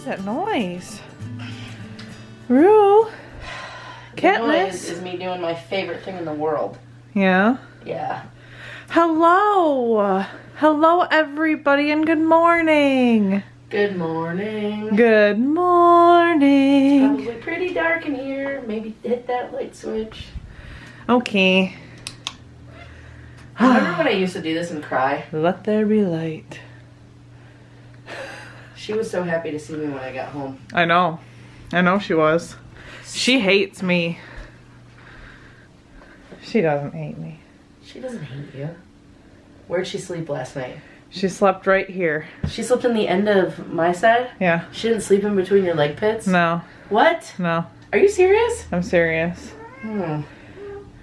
is that noise? Rue? Katniss is me doing my favorite thing in the world. Yeah? Yeah. Hello! Hello, everybody, and good morning! Good morning. Good morning! It's probably pretty dark in here. Maybe hit that light switch. Okay. Remember when I used to do this and cry? Let there be light. She was so happy to see me when I got home. I know she was. She hates me. She doesn't hate me. She doesn't hate you. Where'd she sleep last night? She slept right here. She slept in the end of my side? Yeah. She didn't sleep in between your leg pits? No. What? No. Are you serious? I'm serious. Hmm.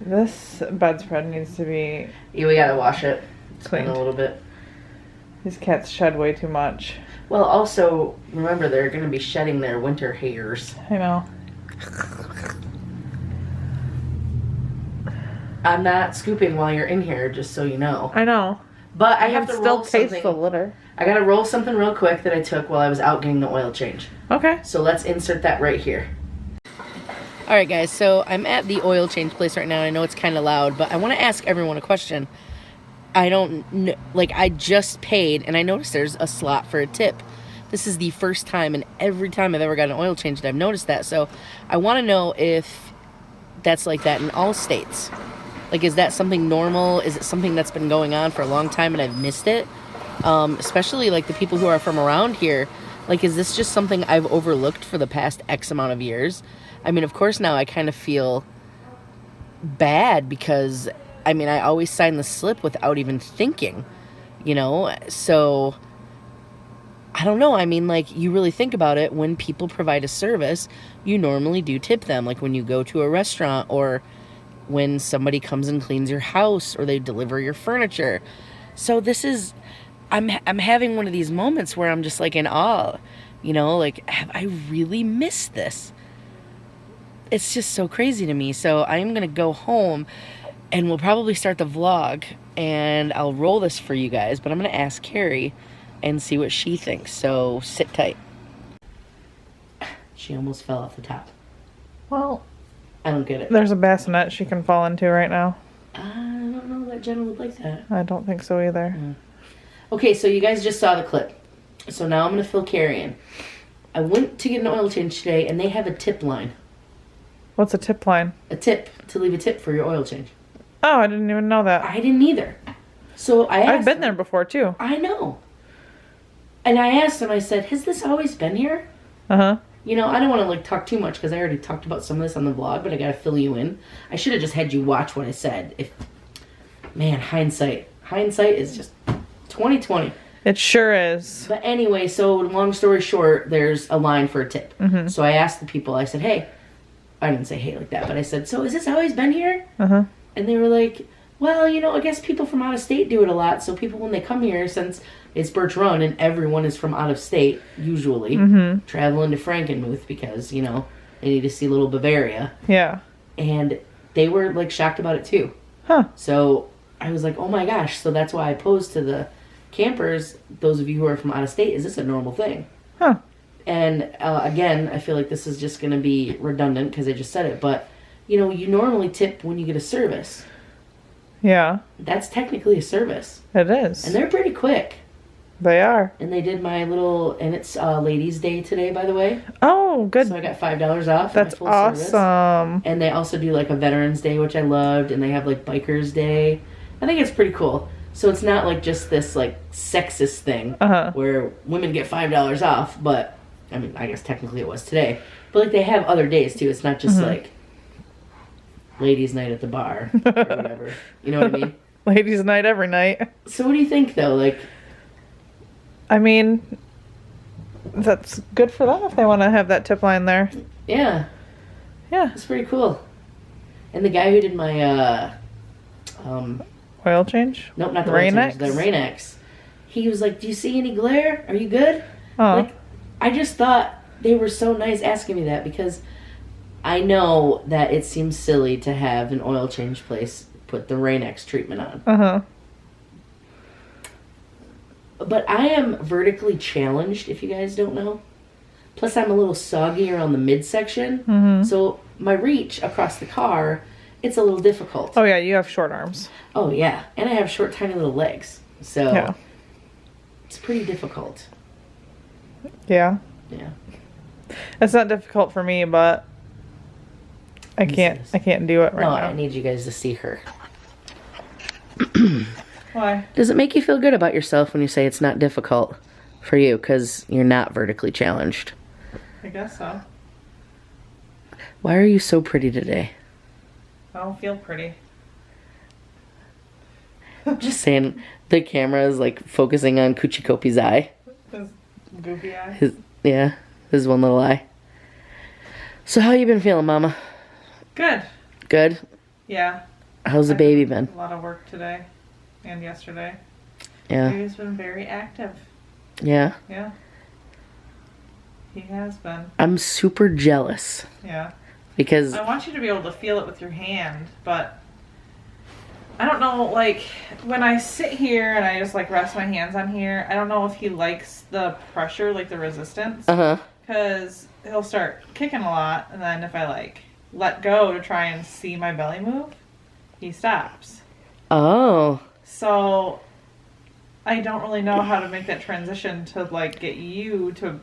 This bedspread needs to be Yeah, we gotta wash it. It's cleaned been a little bit. These cats shed way too much. Well, also, remember they're gonna be shedding their winter hairs. I know. I'm not scooping while you're in here, just so you know. I know. But I have to still roll taste something. the litter. I gotta roll something real quick that I took while I was out getting the oil change. Okay. So let's insert that right here. Alright guys, so I'm at the oil change place right now. I know it's kind of loud, but I want to ask everyone a question. I don't know, like I just paid and I noticed there's a slot for a tip. This is the first time and every time I've ever got an oil change that I've noticed that. So I want to know if that's like that in all states. Like, is that something normal? Is it something that's been going on for a long time and I've missed it? Especially like the people who are from around here. Like, is this just something I've overlooked for the past X amount of years? I mean, of course now I kind of feel bad because, I mean, I always sign the slip without even thinking, you know? So, I don't know. I mean, like, you really think about it. When people provide a service, you normally do tip them. Like, when you go to a restaurant or when somebody comes and cleans your house or they deliver your furniture. So this is, I'm having one of these moments where I'm just like in awe, you know, like, have I really missed this? It's just so crazy to me. So I'm going to go home and we'll probably start the vlog and I'll roll this for you guys, but I'm going to ask Cari and see what she thinks. So sit tight. She almost fell off the top. Well, I don't get it. there's a bassinet she can fall into right now. I don't know that Jenna would like that. I don't think so either. Okay, so you guys just saw the clip. So now I'm going to fill Cari in. I went to get an oil change today, and they have a tip line. What's a tip line? A tip, to leave a tip for your oil change. Oh, I didn't even know that. I didn't either. So I asked I've been them, there before, too. I know. And I asked them, I said, has this always been here? Uh-huh. You know, I don't want to, like, talk too much, because I already talked about some of this on the vlog, but I got to fill you in. I should have just had you watch what I said. Man, hindsight. Hindsight is just 20/20. It sure is. But anyway, so long story short, there's a line for a tip. Mm-hmm. So I asked the people, I said, hey, I didn't say hey like that, but I said, so has this always been here? Uh-huh. And they were like, well, you know, I guess people from out of state do it a lot. So people, when they come here, since it's Birch Run and everyone is from out of state, usually, traveling to Frankenmuth because, you know, they need to see little Bavaria. Yeah. And they were, like, shocked about it, too. Huh. So I was like, oh my gosh. So that's why I posed to the campers, those of you who are from out of state, is this a normal thing? Huh. And again, I feel like this is just going to be redundant because I just said it, but you know, you normally tip when you get a service. Yeah. That's technically a service. It is. And they're pretty quick. They are. And they did my little, and it's Ladies' Day today, by the way. Oh, good. So I got $5 off. That's my full service. awesome. And they also do like a Veterans Day, which I loved, and they have like Bikers Day. I think it's pretty cool. So it's not like just this like sexist thing where women get $5 off, but I mean, I guess technically it was today. But like they have other days too. It's not just like ladies' night at the bar or whatever. You know what I mean? Ladies' night every night. So what do you think though? Like, I mean, that's good for them if they want to have that tip line there. yeah, Yeah. it's pretty cool. And the guy who did my Oil change? nope, not the Rain-X? the Rain-X. He was like, "Do you see any glare? Are you good?" Oh. Like, I just thought they were so nice asking me that because I know that it seems silly to have an oil change place put the Rain-X treatment on. Uh-huh. But I am vertically challenged, if you guys don't know. Plus, I'm a little soggy around the midsection. Mm-hmm. So my reach across the car, it's a little difficult. Oh, yeah, you have short arms. Oh, yeah. And I have short, tiny little legs. So Yeah. it's pretty difficult. Yeah. Yeah. It's not difficult for me, but I Yes, it can't do it right No, now. I need you guys to see her. Why? Does it make you feel good about yourself when you say it's not difficult for you because you're not vertically challenged? I guess so. Why are you so pretty today? I don't feel pretty. Just saying, the camera is like focusing on Kuchikopi's eye. His goofy eye. His one little eye. So how you been feeling, Mama? Good. Good? Yeah. How's the baby been? A lot of work today and yesterday. Yeah. Baby's been very active. Yeah? Yeah. He has been. I'm super jealous Yeah. because... I want you to be able to feel it with your hand, but I don't know, like, when I sit here and I just, like, rest my hands on here, I don't know if he likes the pressure, like, the resistance. Uh-huh. Because he'll start kicking a lot, and then if I, like, let go to try and see my belly move, he stops. Oh. So I don't really know how to make that transition to, like, get you to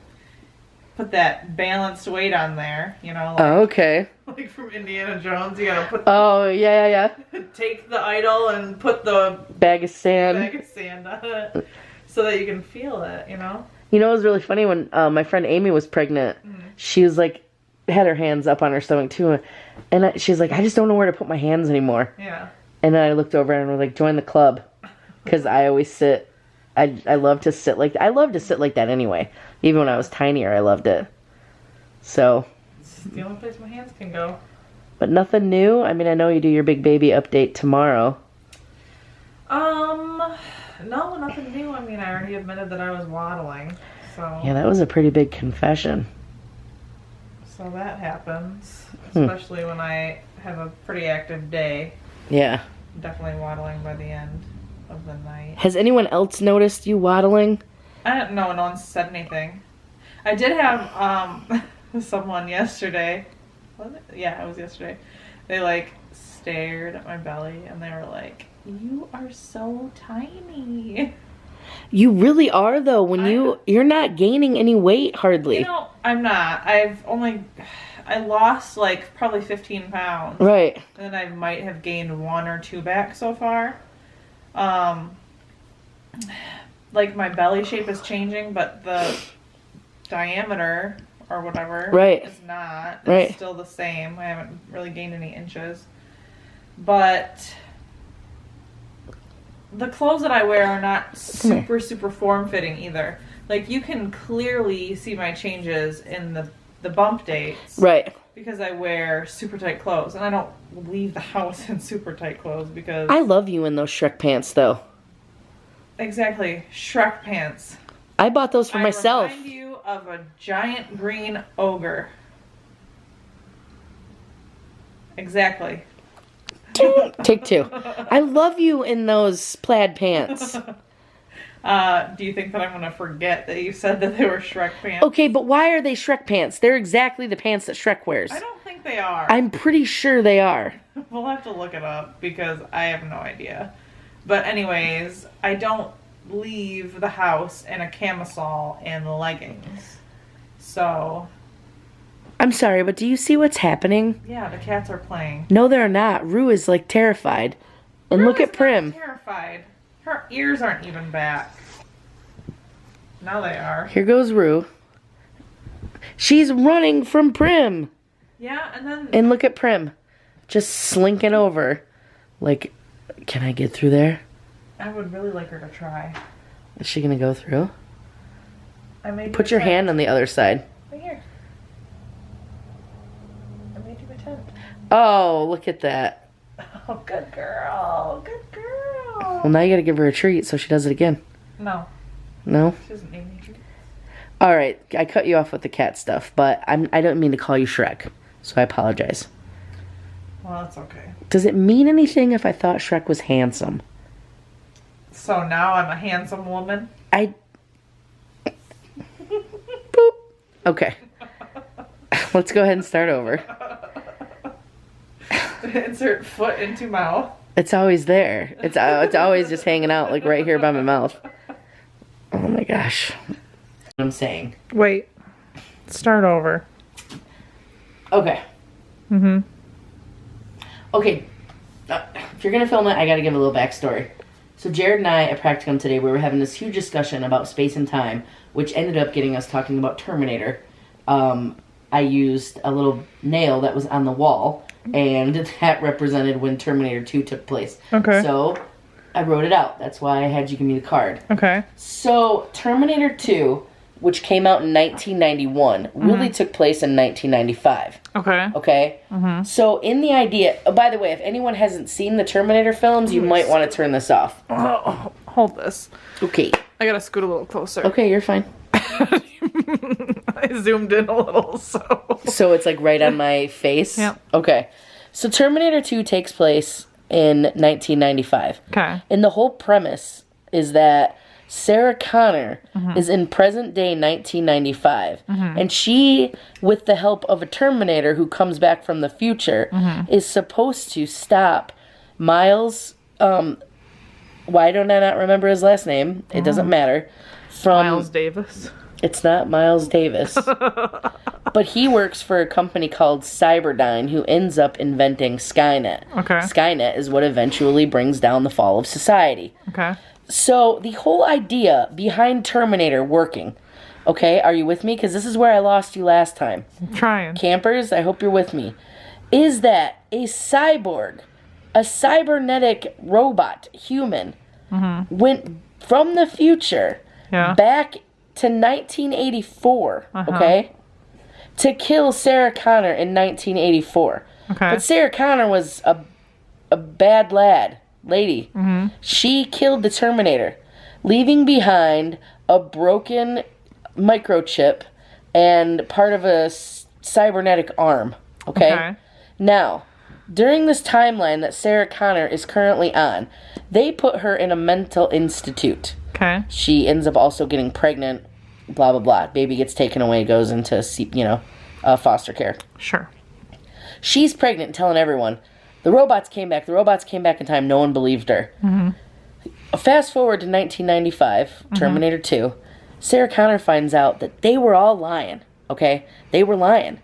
put that balanced weight on there, you know? Like, Okay. like from Indiana Jones, you gotta put Oh, yeah. take the idol and put the Bag of sand. bag of sand on it so that you can feel it, you know? You know, it was really funny when my friend Amy was pregnant. She was like, had her hands up on her stomach too. And she's like, I just don't know where to put my hands anymore. Yeah. And then I looked over and was like, join the club. Because I always sit, I love to sit like, I love to sit like that anyway. Even when I was tinier, I loved it. So. It's the only place my hands can go. But nothing new? I mean, I know you do your big baby update tomorrow. No, nothing new. I mean, I already admitted that I was waddling, so... Yeah, that was a pretty big confession. So that happens, especially when I have a pretty active day. Yeah. Definitely waddling by the end of the night. Has anyone else noticed you waddling? I don't know, no one said anything. I did have, someone yesterday, was it? Yeah, it was yesterday. They, like, stared at my belly, and they were like, you are so tiny. You really are, though. When you're not gaining any weight, hardly. You know, I'm not. I lost, like, probably 15 pounds. Right. And then I might have gained 1 or 2 back so far. Like, my belly shape is changing, but the diameter or whatever is not. It's still the same. I haven't really gained any inches. But the clothes that I wear are not super form-fitting either. Like, you can clearly see my changes in the bump dates. Right. Because I wear super tight clothes. And I don't leave the house in super tight clothes because... I love you in those Shrek pants, though. Exactly. Shrek pants. I bought those for myself. I remind you of a giant green ogre. Exactly. Take 2. I love you in those plaid pants. Do you think that I'm going to forget that you said that they were Shrek pants? Okay, but why are they Shrek pants? They're exactly the pants that Shrek wears. I don't think they are. I'm pretty sure they are. We'll have to look it up because I have no idea. But anyways, I don't leave the house in a camisole and leggings. So... I'm sorry, but do you see what's happening? Yeah, the cats are playing. No, they're not. Rue is, like, terrified. And look at Prim. Terrified. Her ears aren't even back. Now they are. Here goes Rue. She's running from Prim. Yeah, and then... And look at Prim. Just slinking over. Like, can I get through there? I would really like her to try. Is she going to go through? I made Put your hand on the other side. Right here. I made you attempt. Oh, look at that. Oh, good girl. Good girl. Well, now you got to give her a treat so she does it again. No. No? She doesn't need any treat. All right, I cut you off with the cat stuff, but I don't mean to call you Shrek, so I apologize. Well, that's okay. Does it mean anything if I thought Shrek was handsome? So now I'm a handsome woman? Boop. Okay. Let's go ahead and start over. Insert foot into mouth. It's always there. It's always just hanging out, like right here by my mouth. Oh my gosh. What I'm saying. Wait. Start over. Okay. Mm-hmm. Okay. If you're gonna film it, I gotta give a little backstory. So Jared and I at Practicum today, we were having this huge discussion about space and time, which ended up getting us talking about Terminator. I used a little nail that was on the wall, and that represented when Terminator 2 took place. Okay. So I wrote it out. That's why I had you give me the card. Okay. So Terminator 2, which came out in 1991, really took place in 1995. Okay. Okay? Mm-hmm. So in the idea... Oh, by the way, if anyone hasn't seen the Terminator films, you might want to turn this off. Oh, hold this. Okay. I gotta scoot a little closer. Okay, you're fine. I zoomed in a little, so... So it's like right on my face? Yeah. Okay. So Terminator 2 takes place in 1995. Okay. And the whole premise is that Sarah Connor is in present day 1995. And she, with the help of a Terminator who comes back from the future, is supposed to stop Miles... why don't I not remember his last name? It doesn't matter. From Miles Davis. It's not Miles Davis. But he works for a company called Cyberdyne who ends up inventing Skynet. Okay. Skynet is what eventually brings down the fall of society. Okay. So the whole idea behind Terminator working, okay, are you with me? Because this is where I lost you last time. I'm trying. Campers, I hope you're with me. Is that a cyborg, a cybernetic robot, human, went from the future back to 1984, okay, to kill Sarah Connor in 1984. Okay. But Sarah Connor was a bad lady. She killed the Terminator, leaving behind a broken microchip and part of a cybernetic arm, okay? Now, during this timeline that Sarah Connor is currently on, they put her in a mental institute. Okay. She ends up also getting pregnant, blah, blah, blah. Baby gets taken away, goes into, foster care. Sure. She's pregnant, telling everyone, the robots came back in time. No one believed her. Fast forward to 1995, Terminator 2. Sarah Connor finds out that they were all lying, okay? They were lying.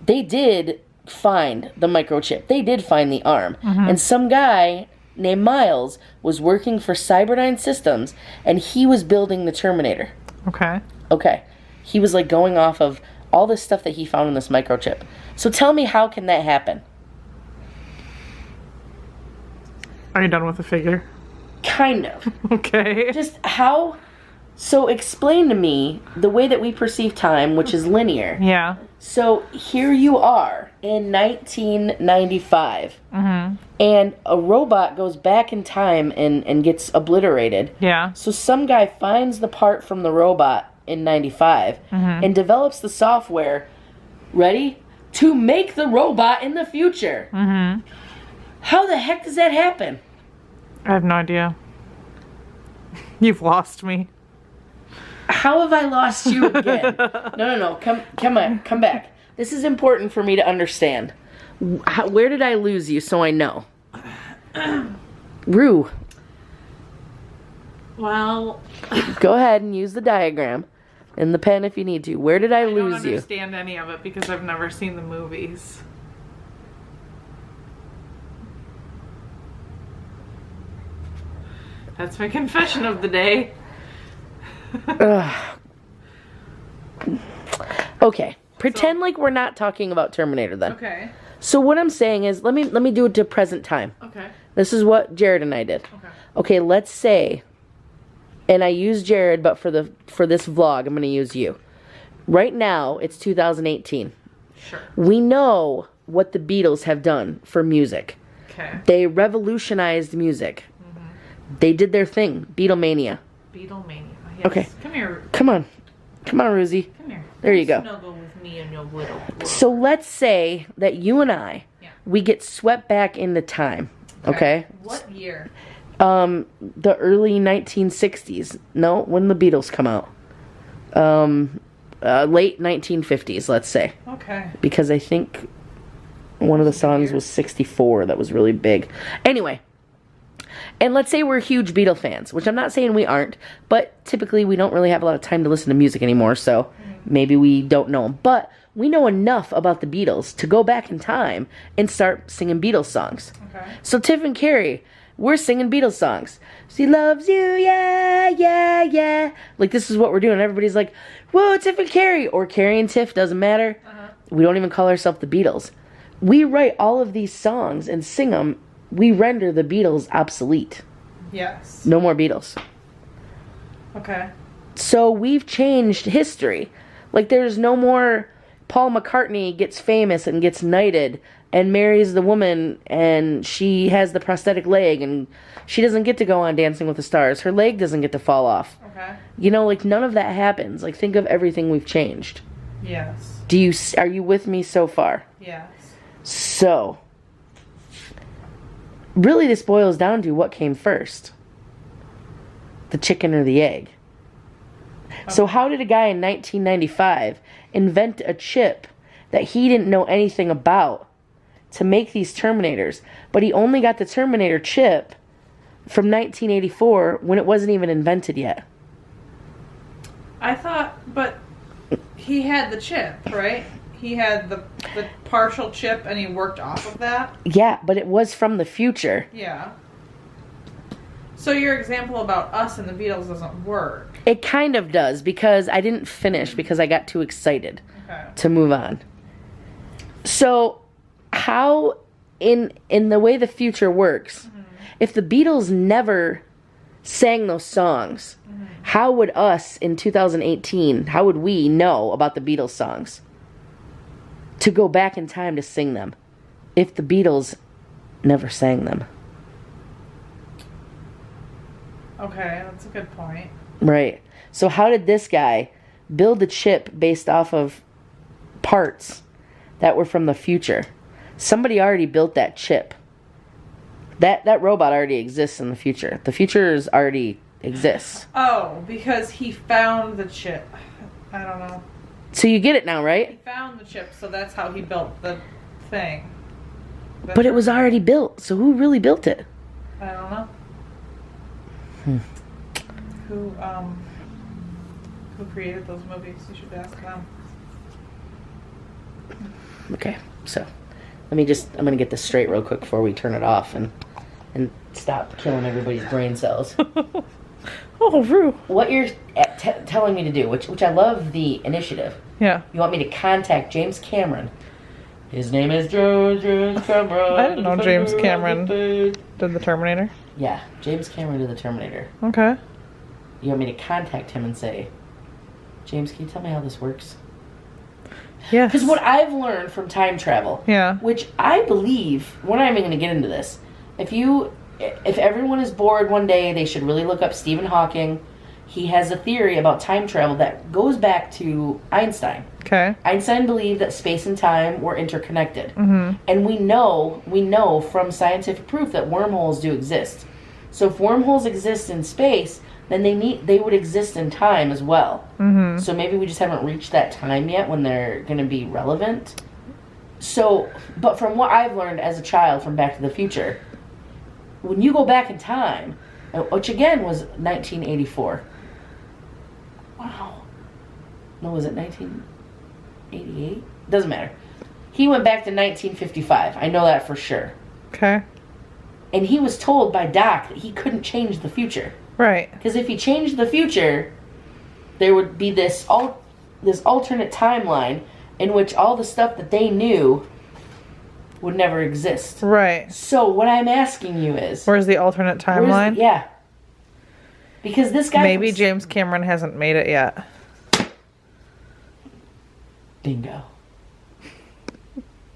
They did find the microchip. They did find the arm. And some guy named Miles was working for Cyberdyne Systems, and he was building the Terminator. Okay. Okay. He was like going off of all this stuff that he found in this microchip. So tell me, how can that happen? Are you done with the figure? Kind of. Okay. Just how... So explain to me the way that we perceive time, which is linear. Yeah. So here you are in 1995, and a robot goes back in time and gets obliterated. Yeah. So some guy finds the part from the robot in 95 and develops the software, ready, to make the robot in the future. How the heck does that happen? I have no idea. You've lost me. How have I lost you again? No. Come back. This is important for me to understand. Where did I lose you so I know? Rue. Well... Go ahead and use the diagram and the pen if you need to. Where did I lose you? I don't understand any of it because I've never seen the movies. That's my confession of the day. Okay. Pretend like we're not talking about Terminator then. Okay. So what I'm saying is, let me do it to present time. Okay. This is what Jared and I did. Okay. Okay, let's say, and I use Jared, but for this vlog, I'm going to use you. Right now, it's 2018. Sure. We know what the Beatles have done for music. Okay. They revolutionized music. They did their thing. Beatlemania. Beatlemania. Yes. Okay. Come here. Come on, Rosie. Come here. There you go. Snuggle with me and your little world. So let's say that you and I, we get swept back into time. Okay. What year? The early 1960s. No, when the Beatles come out. late 1950s, let's say. Okay. Because I think one of the songs was 64 that was really big. Anyway, and let's say we're huge Beatle fans, which I'm not saying we aren't, but typically we don't really have a lot of time to listen to music anymore, so maybe we don't know them. But we know enough about the Beatles to go back in time and start singing Beatles songs. Okay. So Tiff and Cari, we're singing Beatles songs. She loves you, yeah, yeah, yeah. Like, this is what we're doing. Everybody's like, whoa, Tiff and Cari. Or Cari and Tiff, doesn't matter. We don't even call ourselves the Beatles. We write all of these songs and sing them. We render the Beatles obsolete. Yes. No more Beatles. Okay. So we've changed history. Like, there's no more Paul McCartney gets famous and gets knighted and marries the woman and she has the prosthetic leg and she doesn't get to go on Dancing with the Stars. Her leg doesn't get to fall off. Okay. You know, like, none of that happens. Like, think of everything we've changed. Yes. Are you with me so far? Yes. So, really this boils down to what came first. The chicken or the egg. Okay. So how did a guy in 1995 invent a chip that he didn't know anything about to make these Terminators? But he only got the Terminator chip from 1984 when it wasn't even invented yet. I thought, but he had the chip, right? He had the partial chip and he worked off of that? Yeah, but it was from the future. Yeah. So your example about us and the Beatles doesn't work. It kind of does, because I didn't finish because I got too excited to move on. So, how, in the way the future works, if the Beatles never sang those songs, how would us in 2018, how would we know about the Beatles songs? To go back in time to sing them, if the Beatles never sang them. Okay, that's a good point. Right. So how did this guy build the chip based off of parts that were from the future? Somebody already built that chip. That robot already exists in the future. The future already exists. Oh, because he found the chip. I don't know. So you get it now, right? He found the chip, so that's how he built the thing. But it was already built, so who really built it? I don't know. Who created those movies? You should ask them. Okay, so I'm gonna get this straight real quick before we turn it off and stop killing everybody's brain cells. Oh, Rue. What you're telling me to do, which I love the initiative. Yeah. You want me to contact James Cameron. His name is James Cameron. I didn't know James Cameron did the Terminator. Yeah, James Cameron did the Terminator. Okay. You want me to contact him and say, James, can you tell me how this works? Yeah. Because what I've learned from time travel, which I believe, we're not even going to get into this. If everyone is bored one day, they should really look up Stephen Hawking. He has a theory about time travel that goes back to Einstein. Okay. Einstein believed that space and time were interconnected. And we know from scientific proof that wormholes do exist. So if wormholes exist in space, then they would exist in time as well. So maybe we just haven't reached that time yet when they're going to be relevant. So, but from what I've learned as a child from Back to the Future, when you go back in time, which again was 1984. Wow. No, was it 1988? Doesn't matter. He went back to 1955. I know that for sure. Okay. And he was told by Doc that he couldn't change the future. Right. Because if he changed the future, there would be this alternate timeline in which all the stuff that they knew would never exist. Right. So what I'm asking you is... Where's the alternate timeline? Yeah. Because this guy... Maybe James Cameron hasn't made it yet. Bingo.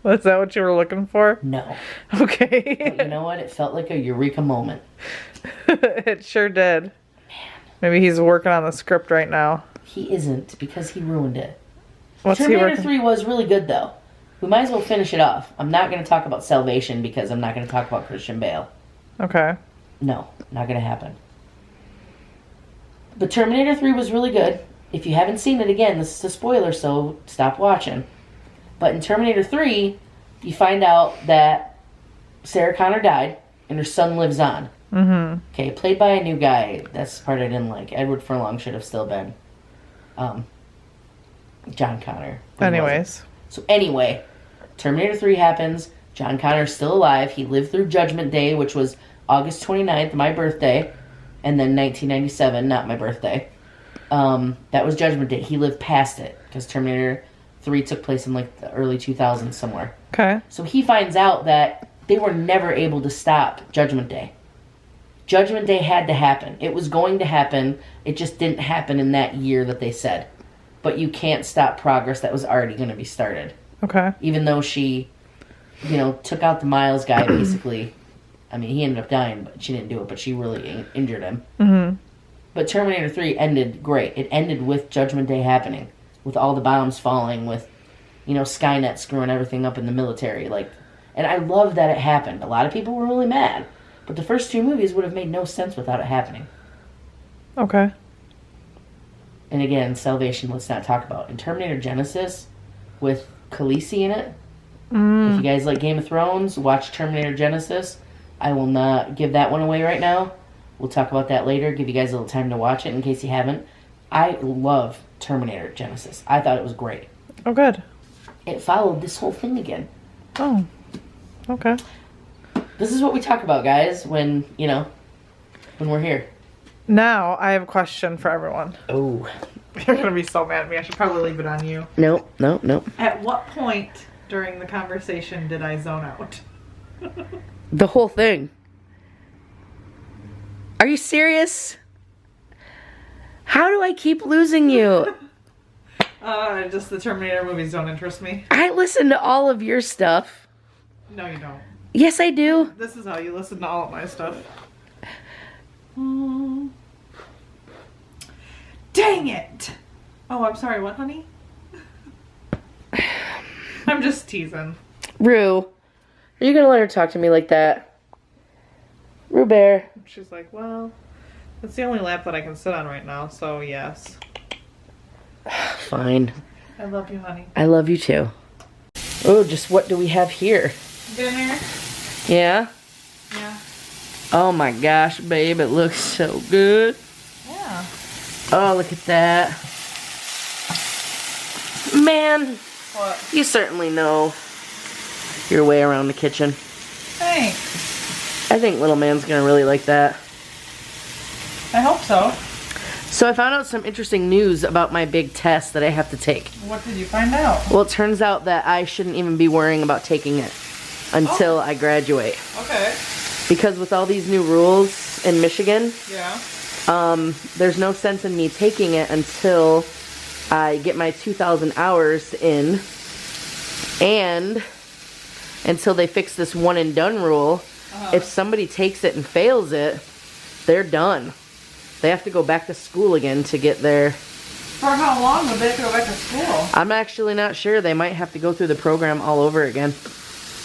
Was that what you were looking for? No. Okay. But you know what? It felt like a eureka moment. It sure did. Man. Maybe he's working on the script right now. He isn't, because he ruined it. What's Terminator 3 was really good, though. We might as well finish it off. I'm not going to talk about Salvation because I'm not going to talk about Christian Bale. Okay. No, not going to happen. But Terminator 3 was really good. if you haven't seen it, again, this is a spoiler, so stop watching. But in Terminator 3, you find out that Sarah Connor died and her son lives on. Mm-hmm. Okay, played by a new guy. That's the part I didn't like. Edward Furlong should have still been John Connor. Anyways. So anyway, Terminator 3 happens. John Connor's still alive. He lived through Judgment Day, which was August 29th, my birthday. And then 1997, not my birthday. That was Judgment Day. He lived past it because Terminator 3 took place in like the early 2000s somewhere. Okay. So he finds out that they were never able to stop Judgment Day. Judgment Day had to happen. It was going to happen. It just didn't happen in that year that they said. But you can't stop progress that was already going to be started. Okay. Even though she, took out the Miles guy, basically. I mean, he ended up dying, but she didn't do it, but she really injured him. Mm-hmm. But Terminator 3 ended great. It ended with Judgment Day happening. With all the bombs falling, with, Skynet screwing everything up in the military. And I love that it happened. A lot of people were really mad. But the first two movies would have made no sense without it happening. Okay. And again, Salvation, let's not talk about. In Terminator Genesis, with Khaleesi in it, if you guys like Game of Thrones, watch Terminator Genesis. I will not give that one away right now. We'll talk about that later, give you guys a little time to watch it in case you haven't. I love Terminator Genesis. I thought it was great. Oh, good. It followed this whole thing again. Oh, okay. This is what we talk about, guys, when we're here. Now, I have a question for everyone. Oh. You're going to be so mad at me. I should probably leave it on you. No. At what point during the conversation did I zone out? The whole thing. Are you serious? How do I keep losing you? Just the Terminator movies don't interest me. I listen to all of your stuff. No, you don't. Yes, I do. This is how you listen to all of my stuff. Dang it! Oh, I'm sorry. What, honey? I'm just teasing. Rue, are you gonna let her talk to me like that? Rue Bear. She's like, well, it's the only lap that I can sit on right now, so yes. Fine. I love you, honey. I love you too. Oh, just what do we have here? Dinner? Yeah? Yeah. Oh my gosh, babe, it looks so good. Yeah. Oh, look at that. Man, What? you certainly know your way around the kitchen. Thanks. I think little man's gonna really like that. I hope so. So I found out some interesting news about my big test that I have to take. What did you find out? Well, it turns out that I shouldn't even be worrying about taking it until I graduate. Okay. Because with all these new rules in Michigan, Yeah. there's no sense in me taking it until I get my 2,000 hours in, and until they fix this one and done rule. If somebody takes it and fails it, they're done. They have to go back to school again to get their... For how long would they have to go back to school? I'm actually not sure. They might have to go through the program all over again.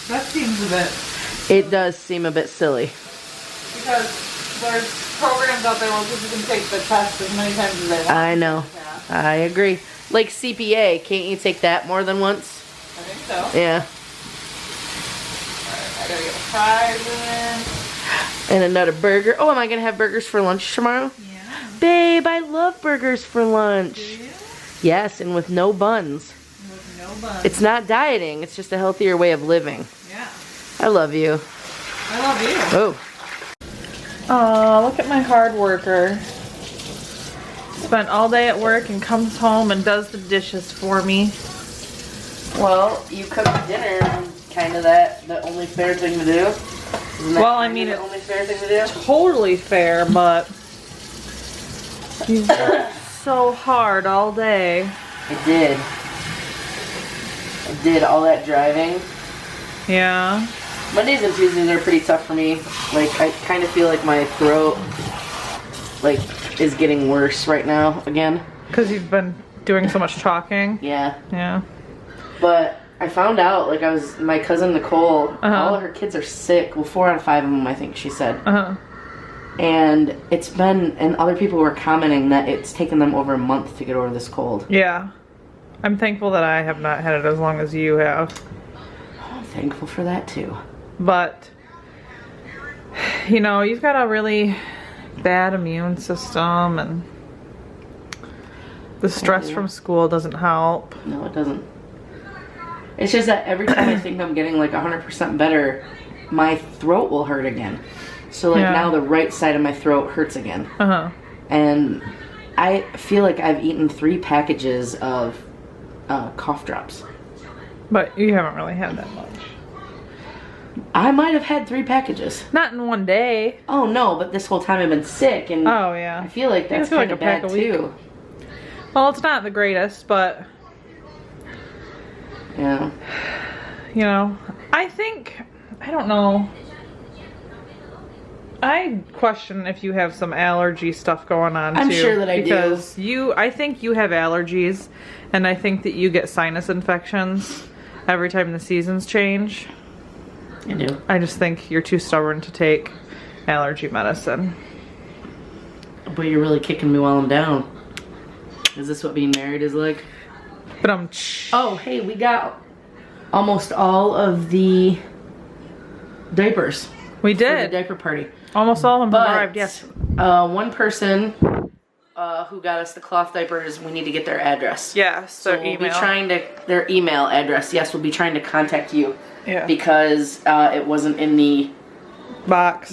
That seems a bit... It does seem a bit silly. Because there's programs out there where people can take the test as many times as they want. I know. I agree. Like CPA, can't you take that more than once? I think so. Yeah. Alright, I gotta get the fries in. And another burger. Oh, am I going to have burgers for lunch tomorrow? Yeah. Babe, I love burgers for lunch. Do you? Yes, and with no buns. With no buns. It's not dieting. It's just a healthier way of living. Yeah. I love you. I love you. Oh. Aw, look at my hard worker. Spent all day at work and comes home and does the dishes for me. Well, you cooked dinner. Kind of the only fair thing to do. Isn't that Well, I kind mean, of the only fair thing to do? Totally fair, but you worked so hard all day. I did. I did all that driving. Yeah. Mondays and Tuesdays are pretty tough for me. Like, I kind of feel like my throat, is getting worse right now again. Because you've been doing so much talking. Yeah. Yeah. But I found out, my cousin Nicole, Uh-huh. all of her kids are sick. Well, 4 out of 5 of them, I think she said. Uh-huh. And it's been, and other people were commenting that it's taken them over a month to get over this cold. Yeah. I'm thankful that I have not had it as long as you have. I'm thankful for that too. But, you know, you've got a really bad immune system, and the stress from school doesn't help. No, it doesn't. It's just that every time I think I'm getting like 100% better, my throat will hurt again. So like now the right side of my throat hurts again. And I feel like I've eaten 3 packages of cough drops. But you haven't really had that much. I might have had 3 packages. Not in one day. Oh no, but this whole time I've been sick, and oh yeah, I feel like that's kind of bad too. Well, it's not the greatest, but yeah, you know, I think, I don't know. I question if you have some allergy stuff going on too. I'm sure that I do. Because I think you have allergies, and I think that you get sinus infections every time the seasons change. I do. I just think you're too stubborn to take allergy medicine. But you're really kicking me while I'm down. Is this what being married is like? But oh, hey, we got almost all of the diapers. We did. For the diaper party. Almost all of them have arrived, yes. One person who got us the cloth diapers, we need to get their address. Yes, so their email. Their email address. Yes, we'll be trying to contact you. Yeah. Because it wasn't in the box.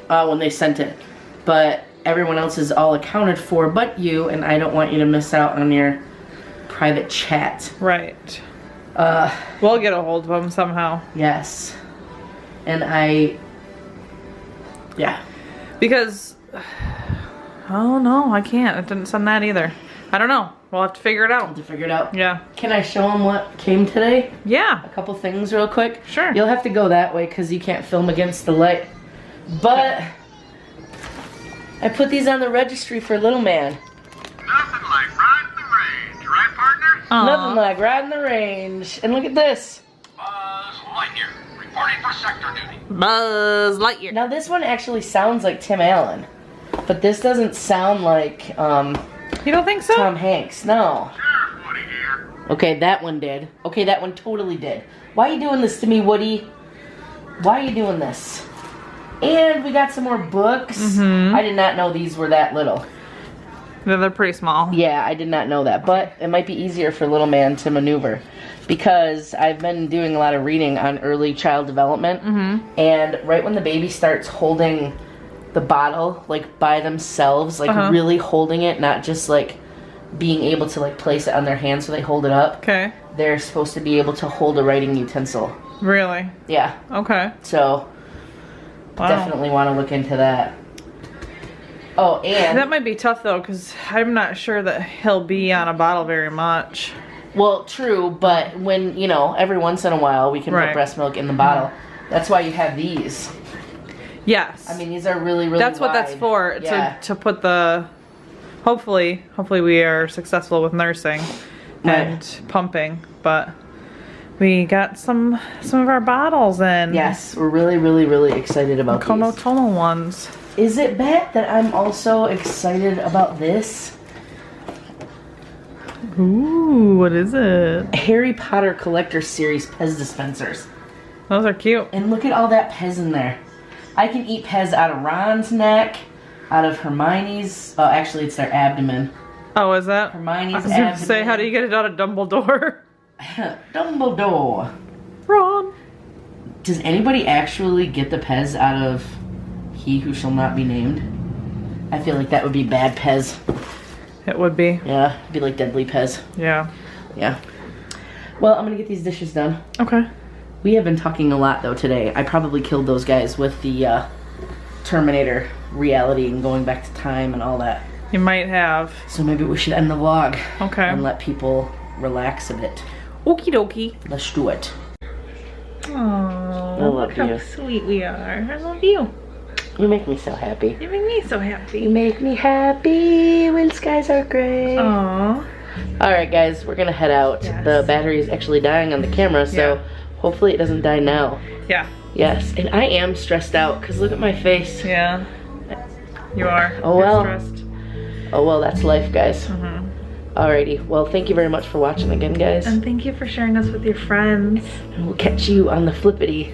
When they sent it. But everyone else is all accounted for but you, and I don't want you to miss out on your private chat. Right. We'll get a hold of them somehow. Yes. And yeah. Because, oh no, I can't. It didn't send that either. I don't know. We'll have to figure it out. Yeah. Can I show them what came today? Yeah. A couple things real quick. Sure. You'll have to go that way because you can't film against the light. But I put these on the registry for little man. Nothing like riding the range, right, partner? Aww. Nothing like riding the range. And look at this. Buzz Lightyear, reporting for sector duty. Buzz Lightyear. Now this one actually sounds like Tim Allen. But this doesn't sound like you don't think so? Tom Hanks, no. Sheriff Woody here. Okay, that one did. Okay, that one totally did. Why are you doing this to me, Woody? Why are you doing this? And we got some more books. I did not know these were that little. Yeah, they're pretty small. Yeah, I did not know that. But it might be easier for little man to maneuver. Because I've been doing a lot of reading on early child development. And right when the baby starts holding the bottle, like, by themselves, like, really holding it, not just, like, being able to, like, place it on their hand so they hold it up. Okay. They're supposed to be able to hold a writing utensil. Really? Yeah. Okay. So, definitely want to look into that. Oh, and that might be tough, though, because I'm not sure that he'll be on a bottle very much. Well, true, but when, you know, every once in a while we can put breast milk in the bottle. That's why you have these. Yes. I mean, these are really, really That's what wide. that's for, to put the, hopefully we are successful with nursing and pumping, but we got some of our bottles in. Yes, we're really, really, really excited about these. Konotomo ones. Is it bad that I'm also excited about this? Ooh, what is it? Harry Potter Collector Series Pez dispensers. Those are cute. And look at all that Pez in there. I can eat Pez out of Ron's neck, out of Hermione's. Oh, actually, it's their abdomen. Oh, is that? Hermione's I was going to abdomen. say, how do you get it out of Dumbledore? Dumbledore. Ron. Does anybody actually get the Pez out of He Who Shall Not Be Named? I feel like that would be bad Pez. It would be. Yeah, it'd be like deadly Pez. Yeah. Yeah. Well, I'm going to get these dishes done. Okay. We have been talking a lot, though, today. I probably killed those guys with the Terminator reality and going back to time and all that. You might have. So maybe we should end the vlog. Okay. And let people relax a bit. Okie dokie. Let's do it. Aww, I love look how you. sweet we are. I love you. You make me so happy. You make me so happy. You make me happy when skies are gray. Aww. Alright, guys, we're gonna head out. Yes. The battery is actually dying on the camera, so hopefully it doesn't die now. Yeah. Yes, and I am stressed out because look at my face. Yeah. You are. Oh, You're well. stressed. Oh, well, that's life, guys. Mm-hmm. Alrighty. Well, thank you very much for watching again, guys. And thank you for sharing us with your friends. And we'll catch you on the flippity.